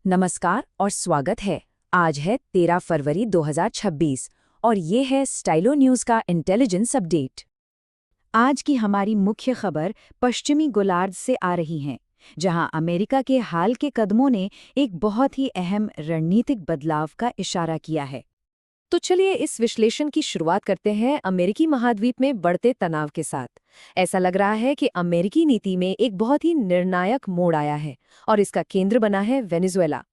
नमस्कार और स्वागत है। आज है 13 फरवरी 2026 और ये है स्टाइलो न्यूज़ का इंटेलिजेंस अपडेट। आज की हमारी मुख्य खबर पश्चिमी गोलार्ध से आ रही है, जहां अमेरिका के हाल के कदमों ने एक बहुत ही अहम रणनीतिक बदलाव का इशारा किया है। तो चलिए इस विश्लेषण की शुरुआत करते हैं अमेरिकी महाद्वीप में बढ़ते तनाव के साथ। ऐसा लग रहा है कि अमेरिकी नीति में एक बहुत ही निर्णायक मोड़ आया है और इसका केंद्र बना है वेनेजुएला।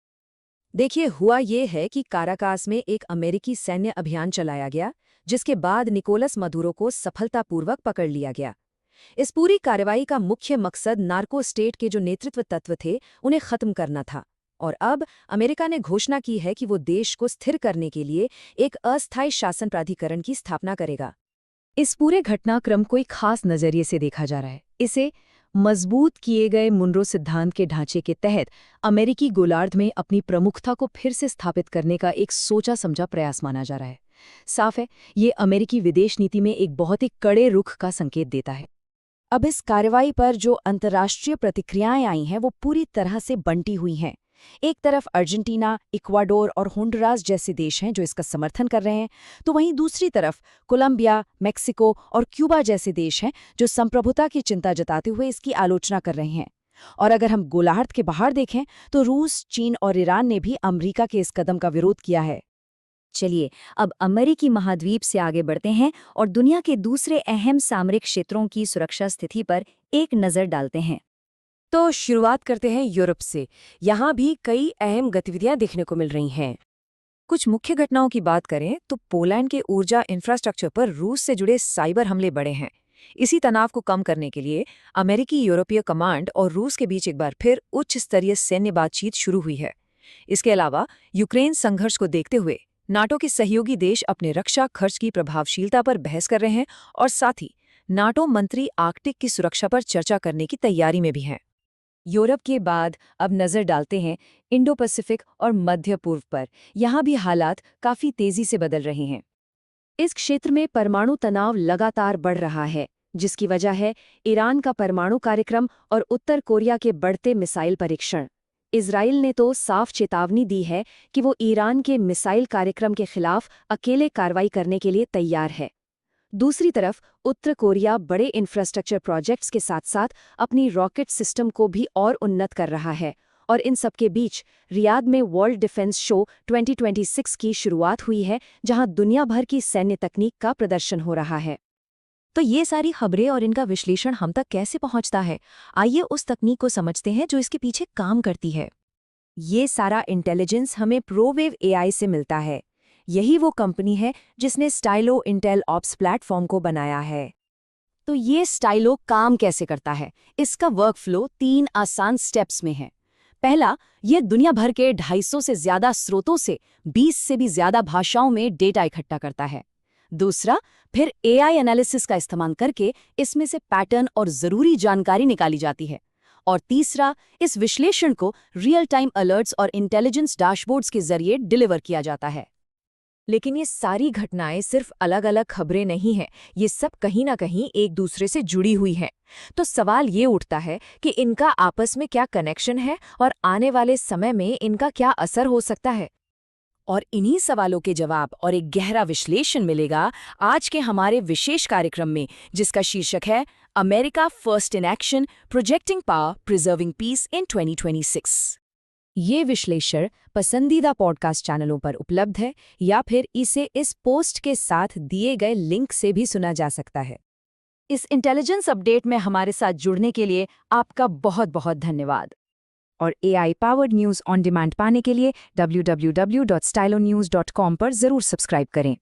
देखिए, हुआ ये है कि काराकास में एक अमेरिकी सैन्य अभियान चलाया गया, जिसके बाद निकोलस मदुरो को सफलतापूर्वक पकड़ लिया गया। इस पूरी कार्रवाई का मुख्य मकसद नार्को स्टेट के जो नेतृत्व तत्व थे, उन्हें खत्म करना था। और अब अमेरिका ने घोषणा की है कि वो देश को स्थिर करने के लिए एक अस्थायी शासन प्राधिकरण की स्थापना करेगा। इस पूरे घटनाक्रम को एक खास नजरिए से देखा जा रहा है। इसे मजबूत किए गए मुनरो सिद्धांत के ढांचे के तहत अमेरिकी गोलार्ध में अपनी प्रमुखता को फिर से स्थापित करने का एक सोचा समझा प्रयास माना जा रहा है। साफ है, ये अमेरिकी विदेश नीति में एक बहुत ही कड़े रुख का संकेत देता है। अब इस कार्रवाई पर जो अंतर्राष्ट्रीय प्रतिक्रियाएं आई हैं, वो पूरी तरह से बंटी हुई हैं। एक तरफ अर्जेंटीना, इक्वाडोर और होंडुरास जैसे देश हैं जो इसका समर्थन कर रहे हैं, तो वहीं दूसरी तरफ कोलंबिया, मेक्सिको और क्यूबा जैसे देश हैं जो संप्रभुता की चिंता जताते हुए इसकी आलोचना कर रहे हैं। और अगर हम गोलार्ध के बाहर देखें तो रूस, चीन और ईरान ने भी अमेरिका के इस कदम का विरोध किया है। चलिए अब अमेरिकी महाद्वीप से आगे बढ़ते हैं और दुनिया के दूसरे अहम सामरिक क्षेत्रों की सुरक्षा स्थिति पर एक नज़र डालते हैं। तो शुरुआत करते हैं यूरोप से। यहाँ भी कई अहम गतिविधियां देखने को मिल रही हैं। कुछ मुख्य घटनाओं की बात करें तो पोलैंड के ऊर्जा इंफ्रास्ट्रक्चर पर रूस से जुड़े साइबर हमले बढ़े हैं। इसी तनाव को कम करने के लिए अमेरिकी यूरोपीय कमांड और रूस के बीच एक बार फिर उच्च स्तरीय सैन्य बातचीत शुरू हुई है। इसके अलावा यूक्रेन संघर्ष को देखते हुए नाटो के सहयोगी देश अपने रक्षा खर्च की प्रभावशीलता पर बहस कर रहे हैं और साथ ही नाटो मंत्री आर्कटिक की सुरक्षा पर चर्चा करने की तैयारी में भी हैं। यूरोप के बाद अब नज़र डालते हैं इंडो पैसिफिक और मध्य पूर्व पर। यहाँ भी हालात काफ़ी तेज़ी से बदल रहे हैं। इस क्षेत्र में परमाणु तनाव लगातार बढ़ रहा है, जिसकी वजह है ईरान का परमाणु कार्यक्रम और उत्तर कोरिया के बढ़ते मिसाइल परीक्षण। इजराइल ने तो साफ चेतावनी दी है कि वो ईरान के मिसाइल कार्यक्रम के खिलाफ अकेले कार्रवाई करने के लिए तैयार है। दूसरी तरफ उत्तर कोरिया बड़े इंफ्रास्ट्रक्चर प्रोजेक्ट्स के साथ साथ अपनी रॉकेट सिस्टम को भी और उन्नत कर रहा है। और इन सबके बीच रियाद में वर्ल्ड डिफेंस शो 2026 की शुरुआत हुई है, जहां दुनिया भर की सैन्य तकनीक का प्रदर्शन हो रहा है। तो ये सारी खबरें और इनका विश्लेषण हम तक कैसे पहुंचता है? आइए उस तकनीक को समझते हैं जो इसके पीछे काम करती है। ये सारा इंटेलिजेंस हमें प्रोवेव एआई से मिलता है। यही वो कंपनी है जिसने स्टाइलो इंटेल ऑप्स प्लेटफॉर्म को बनाया है। तो ये स्टाइलो काम कैसे करता है? इसका वर्कफ्लो 3 आसान स्टेप्स में है। पहला, ये दुनिया भर के 250 से ज्यादा स्रोतों से 20 से भी ज्यादा भाषाओं में डेटा इकट्ठा करता है। दूसरा, फिर एआई एनालिसिस का इस्तेमाल करके इसमें से पैटर्न और जरूरी जानकारी निकाली जाती है। और तीसरा, इस विश्लेषण को रियल टाइम अलर्ट्स और इंटेलिजेंस डैशबोर्ड्स के जरिए डिलीवर किया जाता है। लेकिन ये सारी घटनाएं सिर्फ अलग अलग खबरें नहीं हैं, ये सब कहीं ना कहीं एक दूसरे से जुड़ी हुई हैं। तो सवाल ये उठता है कि इनका आपस में क्या कनेक्शन है और आने वाले समय में इनका क्या असर हो सकता है। और इन्हीं सवालों के जवाब और एक गहरा विश्लेषण मिलेगा आज के हमारे विशेष कार्यक्रम में, जिसका शीर्षक है America first in action, projecting power, preserving peace in 2026। ये विश्लेषण पसंदीदा पॉडकास्ट चैनलों पर उपलब्ध है या फिर इसे इस पोस्ट के साथ दिए गए लिंक से भी सुना जा सकता है। इस इंटेलिजेंस अपडेट में हमारे साथ जुड़ने के लिए आपका बहुत बहुत धन्यवाद। और AI powered news on demand पाने के लिए www.stylonews.com पर ज़रूर सब्सक्राइब करें।